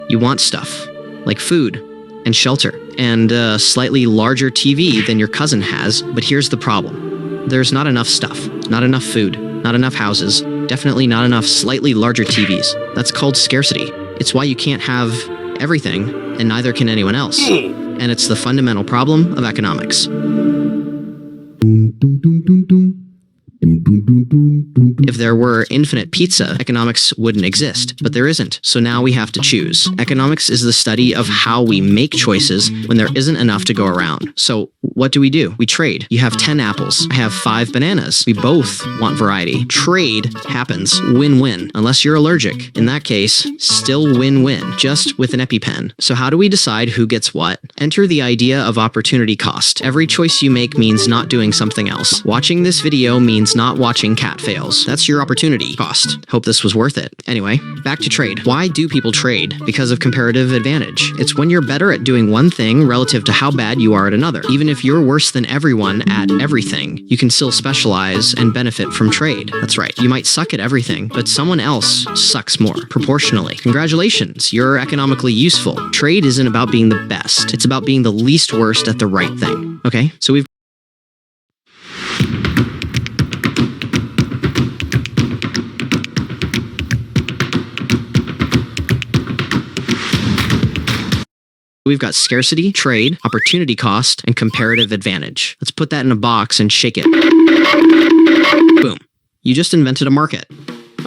You want stuff like food and shelter and a slightly larger TV than your cousin has, but here's the problem. There's not enough stuff, not enough food, not enough houses, definitely not enough slightly larger TVs. That's called scarcity. It's why you can't have everything, and neither can anyone else. And it's the fundamental problem of economics. If there were infinite pizza, economics wouldn't exist, but there isn't. So now we have to choose. Economics is the study of how we make choices when there isn't enough to go around. So what do? We trade. You have 10 apples. I have 5 bananas. We both want variety. Trade happens. Win-win. Unless you're allergic. In that case, still win-win, just with an EpiPen. So how do we decide who gets what? Enter the idea of opportunity cost. Every choice you make means not doing something else. Watching this video means not watching cat fails. That's your opportunity cost. Hope this was worth it. Anyway, back to trade. Why do people trade? Because of comparative advantage. It's when you're better at doing one thing relative to how bad you are at another. Even if you're worse than everyone at everything, you can still specialize and benefit from trade. That's right. You might suck at everything, but someone else sucks more, proportionally. Congratulations, you're economically useful. Trade isn't about being the best. It's about being the least worst at the right thing. Okay, so we've got scarcity, trade, opportunity cost, and comparative advantage. Let's put that in a box and shake it. Boom. You just invented a market.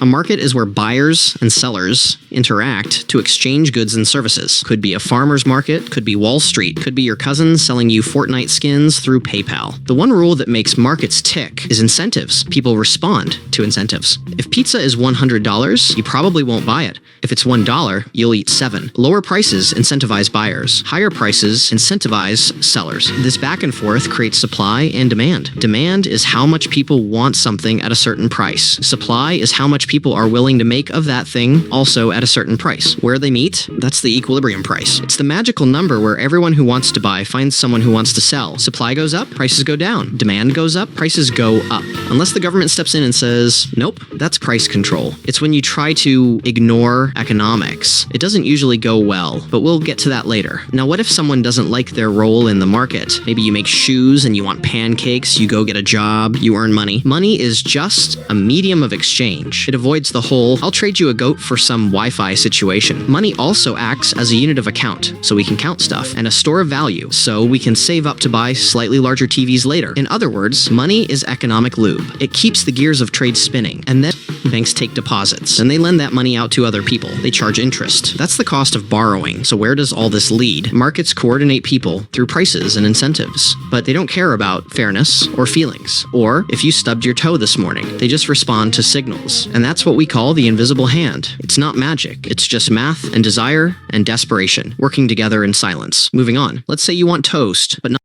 A market is where buyers and sellers interact to exchange goods and services. Could be a farmer's market, could be Wall Street, could be your cousin selling you Fortnite skins through PayPal. The one rule that makes markets tick is incentives. People respond to incentives. If pizza is $100, you probably won't buy it. If it's $1, you'll eat 7. Lower prices incentivize buyers. Higher prices incentivize sellers. This back and forth creates supply and demand. Demand is how much people want something at a certain price. Supply is how much people are willing to make of that thing also at a certain price. Where they meet, that's the equilibrium price. It's the magical number where everyone who wants to buy finds someone who wants to sell. Supply goes up, prices go down. Demand goes up, prices go up. Unless the government steps in and says, nope, that's price control. It's when you try to ignore economics. It doesn't usually go well, but we'll get to that later. Now, what if someone doesn't like their role in the market? Maybe you make shoes and you want pancakes, you go get a job, you earn money. Money is just a medium of exchange. It avoids the whole, I'll trade you a goat for some Wi-Fi situation. Money also acts as a unit of account, so we can count stuff, and a store of value, so we can save up to buy slightly larger TVs later. In other words, money is economic lube. It keeps the gears of trade spinning, and then banks take deposits, and they lend that money out to other people. They charge interest. That's the cost of borrowing. So where does all this lead? Markets coordinate people through prices and incentives, but they don't care about fairness or feelings. Or if you stubbed your toe this morning, they just respond to signals. And that's what we call the invisible hand. It's not magic. It's just math and desire and desperation working together in silence. Moving on. Let's say you want toast, but not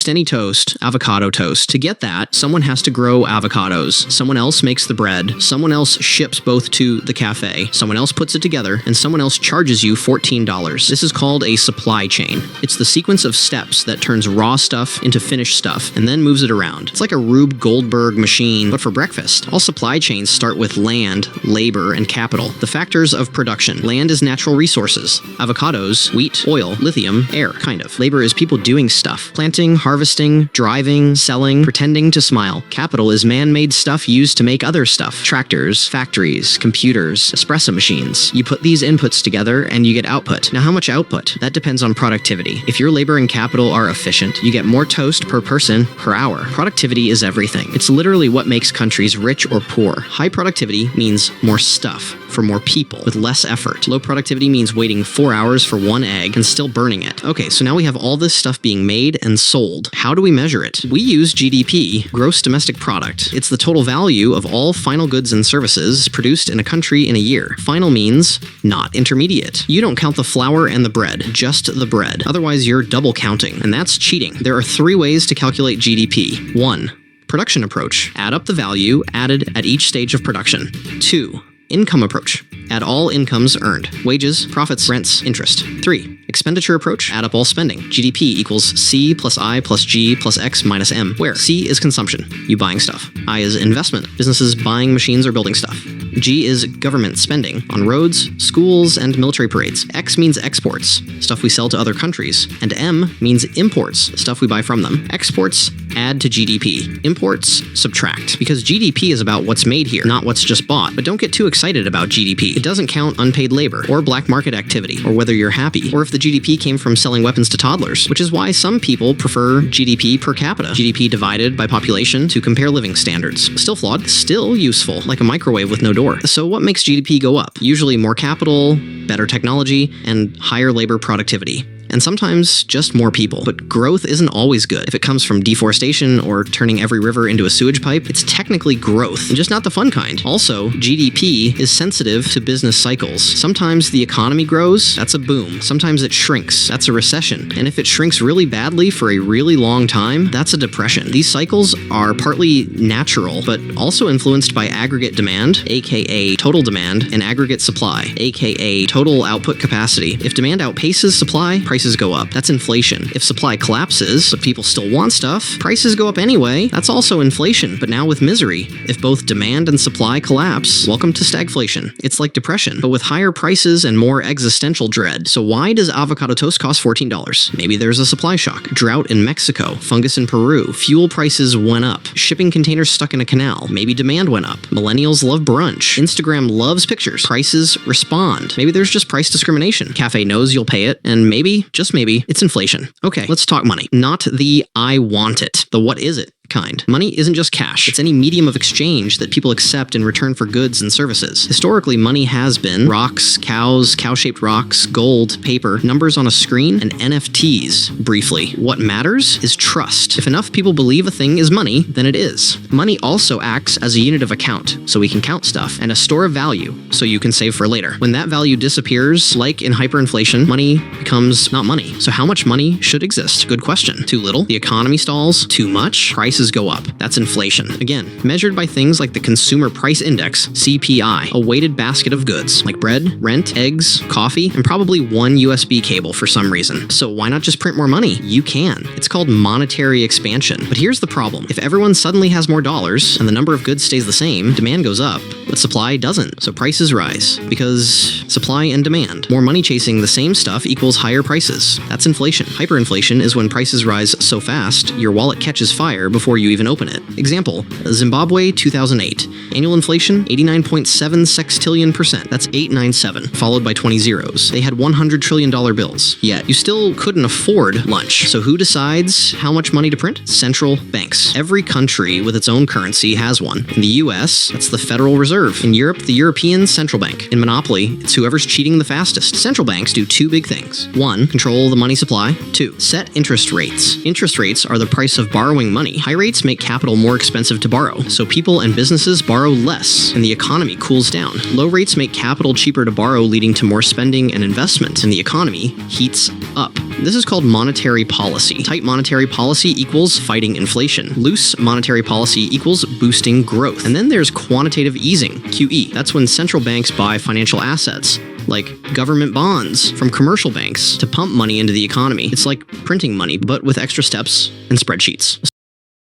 any toast, avocado toast. To get that, someone has to grow avocados. Someone else makes the bread. Someone else ships both to the cafe. Someone else puts it together, and someone else charges you $14. This is called a supply chain. It's the sequence of steps that turns raw stuff into finished stuff and then moves it around. It's like a Rube Goldberg machine, but for breakfast. All supply chains start with land, labor, and capital, the factors of production. Land is natural resources. Avocados, wheat, oil, lithium, air, kind of. Labor is people doing stuff. Planting, harvesting, driving, selling, pretending to smile. Capital is man-made stuff used to make other stuff. Tractors, factories, computers, espresso machines. You put these inputs together and you get output. Now, how much output? That depends on productivity. If your labor and capital are efficient, you get more toast per person per hour. Productivity is everything. It's literally what makes countries rich or poor. High productivity means more stuff for more people with less effort. Low productivity means waiting 4 hours for one egg and still burning it. Okay, so now we have all this stuff being made and sold. How do we measure it? We use GDP, gross domestic product. It's the total value of all final goods and services produced in a country in a year. Final means not intermediate. You don't count the flour and the bread, just the bread. Otherwise, you're double counting, and that's cheating. There are 3 ways to calculate GDP. 1. Production approach. Add up the value added at each stage of production. 2. Income approach. Add all incomes earned. Wages, profits, rents, interest. 3. expenditure approach, add up all spending. GDP equals C plus I plus G plus X minus M, where C is consumption, you buying stuff. I is investment, businesses buying machines or building stuff. G is government spending on roads, schools, and military parades. X means exports, stuff we sell to other countries. And M means imports, stuff we buy from them. Exports add to GDP. Imports subtract. Because GDP is about what's made here, not what's just bought. But don't get too excited about GDP. It doesn't count unpaid labor, or black market activity, or whether you're happy, or if the GDP came from selling weapons to toddlers, which is why some people prefer GDP per capita. GDP divided by population to compare living standards. Still flawed, still useful, like a microwave with no door. So what makes GDP go up? Usually more capital, better technology, and higher labor productivity. And sometimes just more people. But growth isn't always good. If it comes from deforestation or turning every river into a sewage pipe, it's technically growth, just not the fun kind. Also, GDP is sensitive to business cycles. Sometimes the economy grows, that's a boom. Sometimes it shrinks, that's a recession. And if it shrinks really badly for a really long time, that's a depression. These cycles are partly natural, but also influenced by aggregate demand, aka total demand, and aggregate supply, aka total output capacity. If demand outpaces supply, prices go up. That's inflation. If supply collapses, but people still want stuff, prices go up anyway. That's also inflation, but now with misery. If both demand and supply collapse, welcome to stagflation. It's like depression, but with higher prices and more existential dread. So why does avocado toast cost $14? Maybe there's a supply shock. Drought in Mexico, fungus in Peru, fuel prices went up, shipping containers stuck in a canal, maybe demand went up, millennials love brunch, Instagram loves pictures, prices respond. Maybe there's just price discrimination. Cafe knows you'll pay it, and maybe, just maybe, it's inflation. Okay, let's talk money. Not the I want it, the what is it kind. Money isn't just cash. It's any medium of exchange that people accept in return for goods and services. Historically, money has been rocks, cows, cow-shaped rocks, gold, paper, numbers on a screen, and NFTs, briefly. What matters is trust. If enough people believe a thing is money, then it is. Money also acts as a unit of account, so we can count stuff, and a store of value, so you can save for later. When that value disappears, like in hyperinflation, money becomes not money. So how much money should exist? Good question. Too little? The economy stalls? Too much? Prices go up. That's inflation. Again, measured by things like the Consumer Price Index, CPI, a weighted basket of goods, like bread, rent, eggs, coffee, and probably one USB cable for some reason. So why not just print more money? You can. It's called monetary expansion. But here's the problem. If everyone suddenly has more dollars, and the number of goods stays the same, demand goes up, but supply doesn't. So prices rise. Because supply and demand. More money chasing the same stuff equals higher prices. That's inflation. Hyperinflation is when prices rise so fast, your wallet catches fire before you even open it. Example, Zimbabwe 2008. Annual inflation, 89.7 sextillion%. That's 897, followed by 20 zeros. They had $100 trillion bills. Yet, you still couldn't afford lunch. So who decides how much money to print? Central banks. Every country with its own currency has one. In the US, that's the Federal Reserve. In Europe, the European Central Bank. In Monopoly, it's whoever's cheating the fastest. Central banks do two big things. 1, control the money supply. 2, set interest rates. Interest rates are the price of borrowing money. High rates make capital more expensive to borrow, so people and businesses borrow less, and the economy cools down. Low rates make capital cheaper to borrow, leading to more spending and investment, and the economy heats up. This is called monetary policy. Tight monetary policy equals fighting inflation. Loose monetary policy equals boosting growth. And then there's quantitative easing, QE. That's when central banks buy financial assets, like government bonds, from commercial banks to pump money into the economy. It's like printing money, but with extra steps and spreadsheets.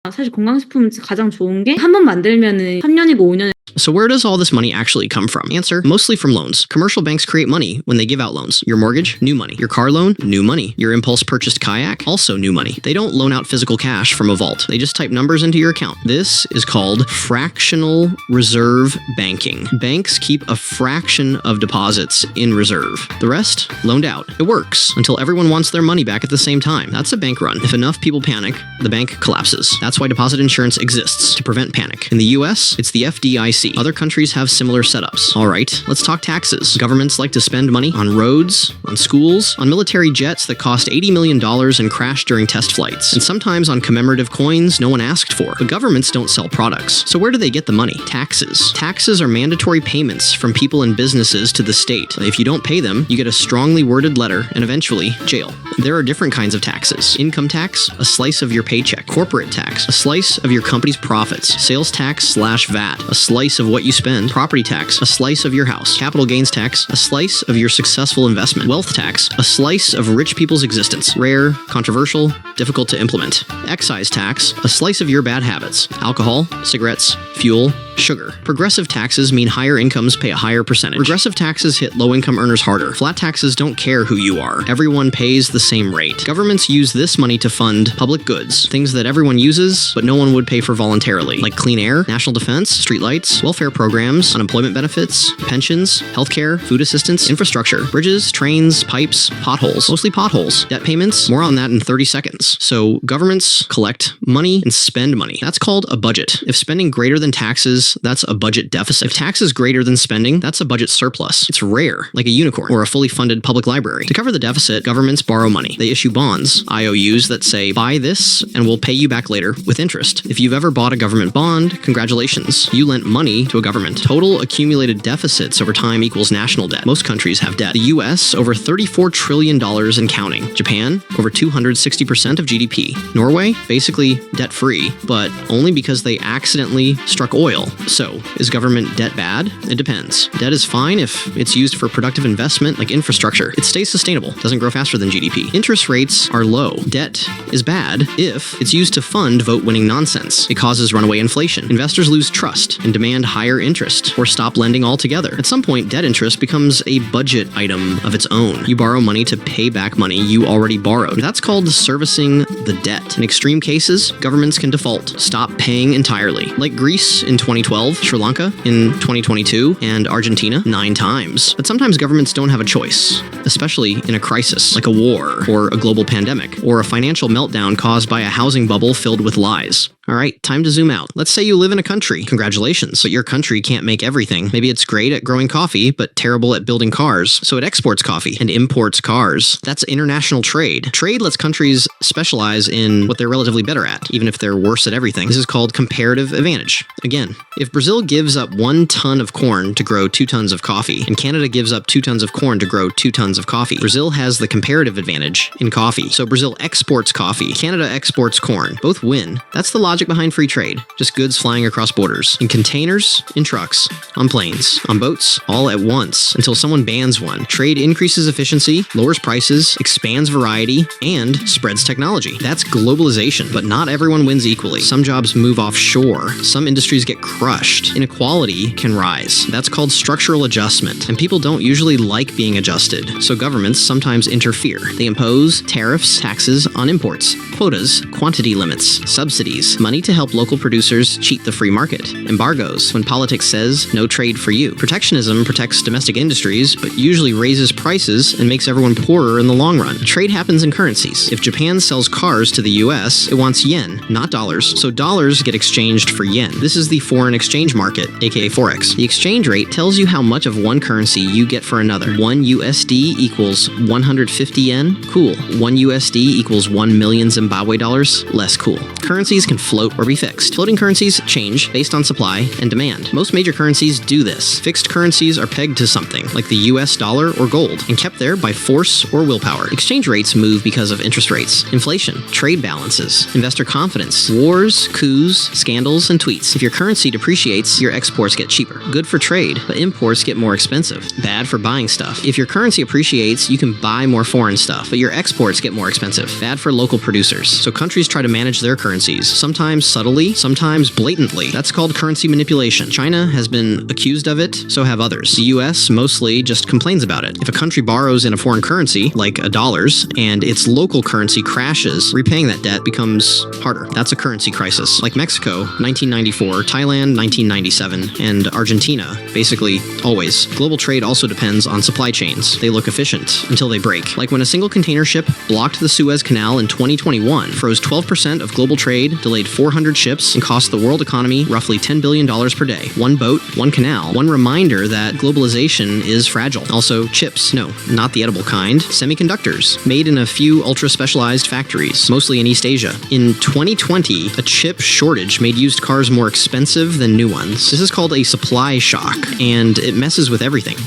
사실 건강식품 가장 좋은 게 한 번 만들면은 3년이고 5년에 So where does all this money actually come from? Answer, mostly from loans. Commercial banks create money when they give out loans. Your mortgage, new money. Your car loan, new money. Your impulse purchased kayak, also new money. They don't loan out physical cash from a vault. They just type numbers into your account. This is called fractional reserve banking. Banks keep a fraction of deposits in reserve. The rest, loaned out. It works until everyone wants their money back at the same time. That's a bank run. If enough people panic, the bank collapses. That's why deposit insurance exists, to prevent panic. In the US, it's the FDIC. Other countries have similar setups. All right, let's talk taxes. Governments like to spend money on roads, on schools, on military jets that cost $80 million and crash during test flights, and sometimes on commemorative coins no one asked for. But governments don't sell products. So where do they get the money? Taxes. Taxes are mandatory payments from people and businesses to the state. If you don't pay them, you get a strongly worded letter and eventually jail. There are different kinds of taxes. Income tax, a slice of your paycheck. Corporate tax, a slice of your company's profits. Sales tax / VAT, a slice slice of what you spend, property tax, a slice of your house, capital gains tax, a slice of your successful investment, wealth tax, a slice of rich people's existence, rare, controversial, difficult to implement, excise tax, a slice of your bad habits, alcohol, cigarettes, fuel, sugar. Progressive taxes mean higher incomes pay a higher percentage. Regressive taxes hit low-income earners harder. Flat taxes don't care who you are. Everyone pays the same rate. Governments use this money to fund public goods, things that everyone uses, but no one would pay for voluntarily, like clean air, national defense, streetlights, welfare programs, unemployment benefits, pensions, healthcare, food assistance, infrastructure, bridges, trains, pipes, potholes, mostly potholes, debt payments, more on that in 30 seconds. So governments collect money and spend money. That's called a budget. If spending greater than taxes, that's a budget deficit. If taxes greater than spending, that's a budget surplus. It's rare, like a unicorn or a fully funded public library. To cover the deficit, governments borrow money. They issue bonds, IOUs, that say, buy this and we'll pay you back later with interest. If you've ever bought a government bond, congratulations. You lent money to a government. Total accumulated deficits over time equals national debt. Most countries have debt. The US, over $34 trillion and counting. Japan, over 260% of GDP. Norway, basically debt-free, but only because they accidentally struck oil. So, is government debt bad? It depends. Debt is fine if it's used for productive investment like infrastructure. It stays sustainable, doesn't grow faster than GDP. Interest rates are low. Debt is bad if it's used to fund vote-winning nonsense. It causes runaway inflation. Investors lose trust and demand higher interest or stop lending altogether. At some point, debt interest becomes a budget item of its own. You borrow money to pay back money you already borrowed. That's called servicing the debt. In extreme cases, governments can default, stop paying entirely, like Greece in 2012, Sri Lanka in 2022, and Argentina 9 times. But sometimes governments don't have a choice, especially in a crisis, like a war, or a global pandemic, or a financial meltdown caused by a housing bubble filled with lies. All right, time to zoom out. Let's say you live in a country. Congratulations, but your country can't make everything. Maybe it's great at growing coffee, but terrible at building cars, so it exports coffee and imports cars. That's international trade. Trade lets countries specialize in what they're relatively better at, even if they're worse at everything. This is called comparative advantage. Again, if Brazil gives up 1 ton of corn to grow 2 tons of coffee, and Canada gives up 2 tons of corn to grow 2 tons of coffee, Brazil has the comparative advantage in coffee. So Brazil exports coffee, Canada exports corn. Both win. That's the logic behind free trade. Just goods flying across borders. In containers, in trucks, on planes, on boats, all at once, until someone bans one. Trade increases efficiency, lowers prices, expands variety, and spreads technology. That's globalization, but not everyone wins equally. Some jobs move offshore. Some industries get crushed. Inequality can rise. That's called structural adjustment, and people don't usually like being adjusted, so governments sometimes interfere. They impose tariffs, taxes on imports, quotas, quantity limits, subsidies, money to help local producers cheat the free market, embargoes, when politics says no trade for you. Protectionism protects domestic industries, but usually raises prices and makes everyone poorer in the long run. Trade happens in currencies. If Japan sells cars to the US, it wants yen, not dollars, so dollars get exchanged for yen. This is the foreign exchange market, aka FOREX. The exchange rate tells you how much of one currency you get for another. 1 USD equals 150 yen? Cool. 1 USD equals 1 million Zimbabwe dollars? Less cool. Currencies can float or be fixed. Floating currencies change based on supply and demand. Most major currencies do this. Fixed currencies are pegged to something, like the US dollar or gold, and kept there by force or willpower. Exchange rates move because of interest rates, inflation, trade balances, investor confidence, wars, coups, scandals, and tweets. If your currency depreciates, your exports get cheaper. Good for trade, but imports get more expensive. Bad for buying stuff. If your currency appreciates, you can buy more foreign stuff, but your exports get more expensive. Bad for local producers. So countries try to manage their currencies, sometimes subtly, sometimes blatantly. That's called currency manipulation. China has been accused of it, so have others. The US mostly just complains about it. If a country borrows in a foreign currency, like $, and its local currency crashes, repaying that debt becomes harder. That's a currency crisis. Like Mexico, 1994, Thailand, 1997, and Argentina, basically always. Global trade also depends on supply chains. They look efficient until they break. Like when a single container ship blocked the Suez Canal in 2021, froze 12% of global trade, delayed 400 ships, and cost the world economy roughly $10 billion per day. One boat, one canal, one reminder that globalization is fragile. Also, chips. No, not the edible kind. Semiconductors, made in a few ultra-specialized factories, mostly in East Asia. In 2020, a chip shortage made used cars more expensive than new ones. This is called a supply shock, and it messes with everything.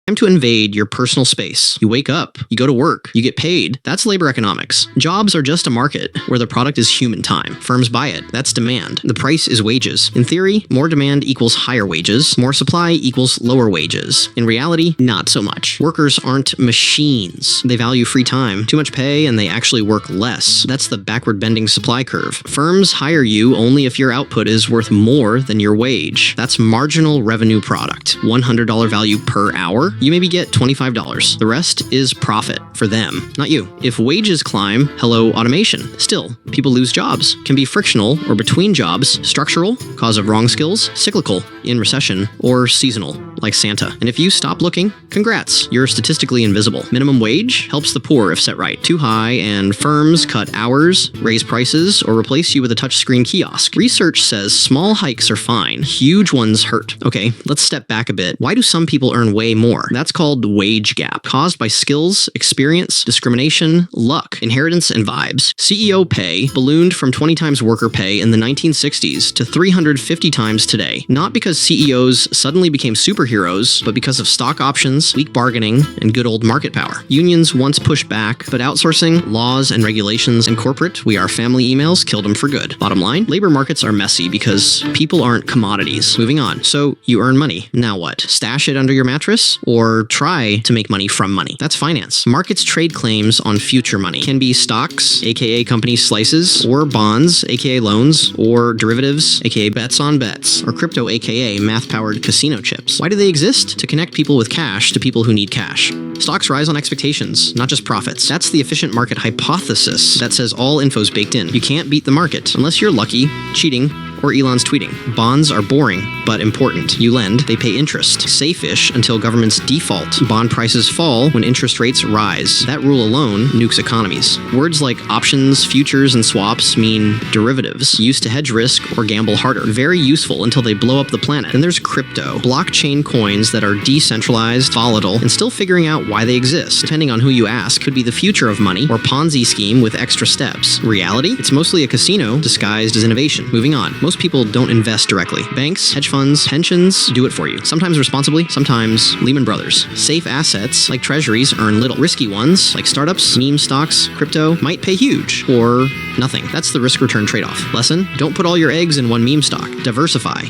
Time to invade your personal space. You wake up, you go to work, you get paid. That's labor economics. Jobs are just a market where the product is human time. Firms buy it. That's demand. The price is wages. In theory, more demand equals higher wages. More supply equals lower wages. In reality, not so much. Workers aren't machines. They value free time, too much pay, and they actually work less. That's the backward bending supply curve. Firms hire you only if your output is worth more than your wage. That's marginal revenue product. $100 value per hour. You maybe get $25. The rest is profit for them, not you. If wages climb, hello automation. Still, people lose jobs. Can be frictional or between jobs, structural, cause of wrong skills, cyclical, in recession, or seasonal, like Santa. And if you stop looking, congrats, you're statistically invisible. Minimum wage helps the poor if set right. Too high, and firms cut hours, raise prices, or replace you with a touchscreen kiosk. Research says small hikes are fine. Huge ones hurt. Okay, let's step back a bit. Why do some people earn way more? That's called wage gap, caused by skills, experience, discrimination, luck, inheritance, and vibes. CEO pay ballooned from 20 times worker pay in the 1960s to 350 times today. Not because CEOs suddenly became superheroes, but because of stock options, weak bargaining, and good old market power. Unions once pushed back, but outsourcing, laws and regulations, and corporate "we are family" emails killed them for good. Bottom line, labor markets are messy because people aren't commodities. Moving on. So you earn money. Now what? Stash it under your mattress? Or try to make money from money? That's finance. Markets trade claims on future money. Can be stocks, aka company slices, or bonds, aka loans, or derivatives, aka bets on bets, or crypto, aka math-powered casino chips. Why do they exist? To connect people with cash to people who need cash. Stocks rise on expectations, not just profits. That's the efficient market hypothesis that says all info's baked in. You can't beat the market unless you're lucky, cheating, or Elon's tweeting. Bonds are boring, but important. You lend, they pay interest. Safe-ish until governments default. Bond prices fall when interest rates rise. That rule alone nukes economies. Words like options, futures, and swaps mean derivatives, used to hedge risk or gamble harder. Very useful until they blow up the planet. Then there's crypto. Blockchain coins that are decentralized, volatile, and still figuring out why they exist. Depending on who you ask, could be the future of money or Ponzi scheme with extra steps. Reality? It's mostly a casino disguised as innovation. Moving on. Most people don't invest directly. Banks, hedge funds, pensions do it for you. Sometimes responsibly, sometimes Lehman Brothers. Safe assets like treasuries earn little. Risky ones like startups, meme stocks, crypto might pay huge or nothing. That's the risk-return trade-off. Lesson? Don't put all your eggs in one meme stock. Diversify.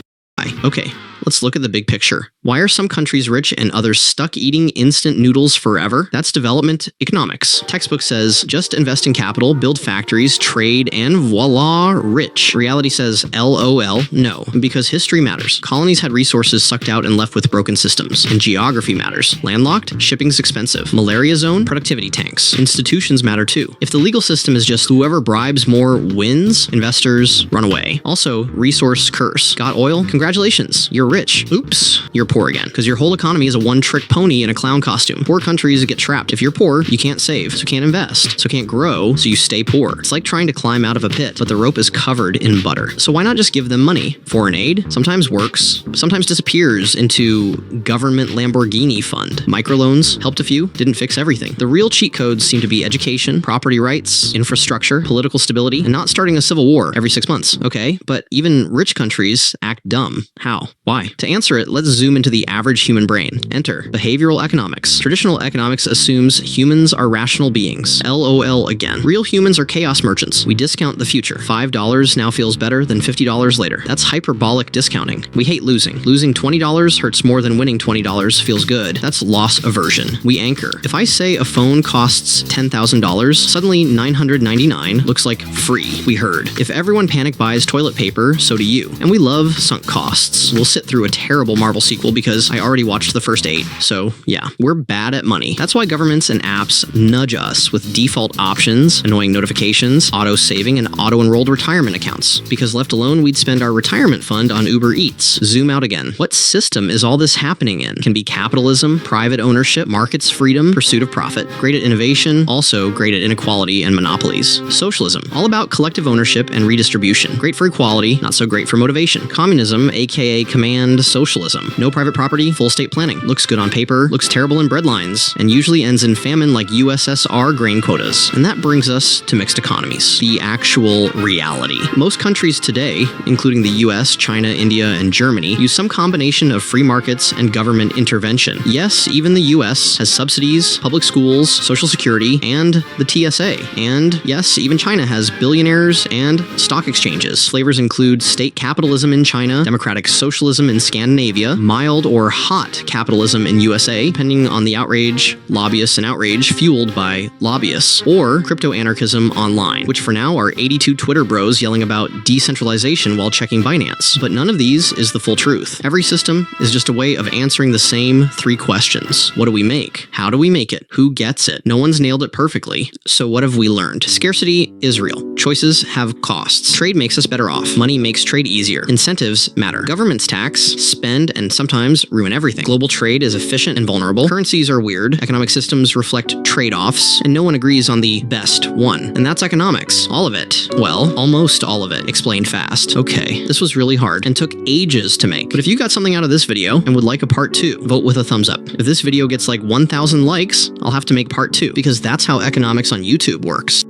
Okay, let's look at the big picture. Why are some countries rich and others stuck eating instant noodles forever? That's development economics. Textbook says, just invest in capital, build factories, trade, and voila, rich. Reality says, LOL, no, because history matters. Colonies had resources sucked out and left with broken systems. And geography matters. Landlocked, shipping's expensive. Malaria zone, productivity tanks. Institutions matter too. If the legal system is just whoever bribes more wins, investors run away. Also, resource curse. Got oil? Congratulations, you're rich. Oops, you're poor again, because your whole economy is a one-trick pony in a clown costume. Poor countries get trapped. If you're poor, you can't save, so can't invest, so can't grow, so you stay poor. It's like trying to climb out of a pit, but the rope is covered in butter. So why not just give them money? Foreign aid sometimes works, sometimes disappears into government Lamborghini fund. Microloans helped a few, didn't fix everything. The real cheat codes seem to be education, property rights, infrastructure, political stability, and not starting a civil war every 6 months. Okay, but even rich countries act dumb. How? Why? To answer it, let's zoom into the average human brain. Enter behavioral economics. Traditional economics assumes humans are rational beings. LOL again. Real humans are chaos merchants. We discount the future. $5 now feels better than $50 later. That's hyperbolic discounting. We hate losing. Losing $20 hurts more than winning $20 feels good. That's loss aversion. We anchor. If I say a phone costs $10,000, suddenly $999 looks like free. We heard. If everyone panic buys toilet paper, so do you. And we love sunk costs. We'll sit through a terrible Marvel sequel because I already watched the first 8. So yeah, we're bad at money. That's why governments and apps nudge us with default options, annoying notifications, auto-saving, and auto-enrolled retirement accounts. Because left alone, we'd spend our retirement fund on Uber Eats. Zoom out again. What system is all this happening in? Can be capitalism, private ownership, markets freedom, pursuit of profit. Great at innovation, also great at inequality and monopolies. Socialism, all about collective ownership and redistribution. Great for equality, not so great for motivation. Communism, aka command and socialism. No private property, full state planning. Looks good on paper, looks terrible in breadlines, and usually ends in famine like USSR grain quotas. And that brings us to mixed economies, the actual reality. Most countries today, including the US, China, India, and Germany, use some combination of free markets and government intervention. Yes, even the US has subsidies, public schools, social security, and the TSA. And yes, even China has billionaires and stock exchanges. Flavors include state capitalism in China, democratic socialism in Scandinavia, mild or hot capitalism in USA, depending on the outrage, lobbyists and outrage fueled by lobbyists, or crypto anarchism online, which for now are 82 Twitter bros yelling about decentralization while checking Binance. But none of these is the full truth. Every system is just a way of answering the same three questions. What do we make? How do we make it? Who gets it? No one's nailed it perfectly. So what have we learned? Scarcity is real. Choices have costs. Trade makes us better off. Money makes trade easier. Incentives matter. Governments tax, spend, and sometimes ruin everything. Global trade is efficient and vulnerable. Currencies are weird. Economic systems reflect trade-offs, and no one agrees on the best one. And that's economics. All of it. Well, almost all of it. Explained fast. Okay, this was really hard and took ages to make. But if you got something out of this video and would like a part 2, vote with a thumbs up. If this video gets like 1,000 likes, I'll have to make part 2, because that's how economics on YouTube works.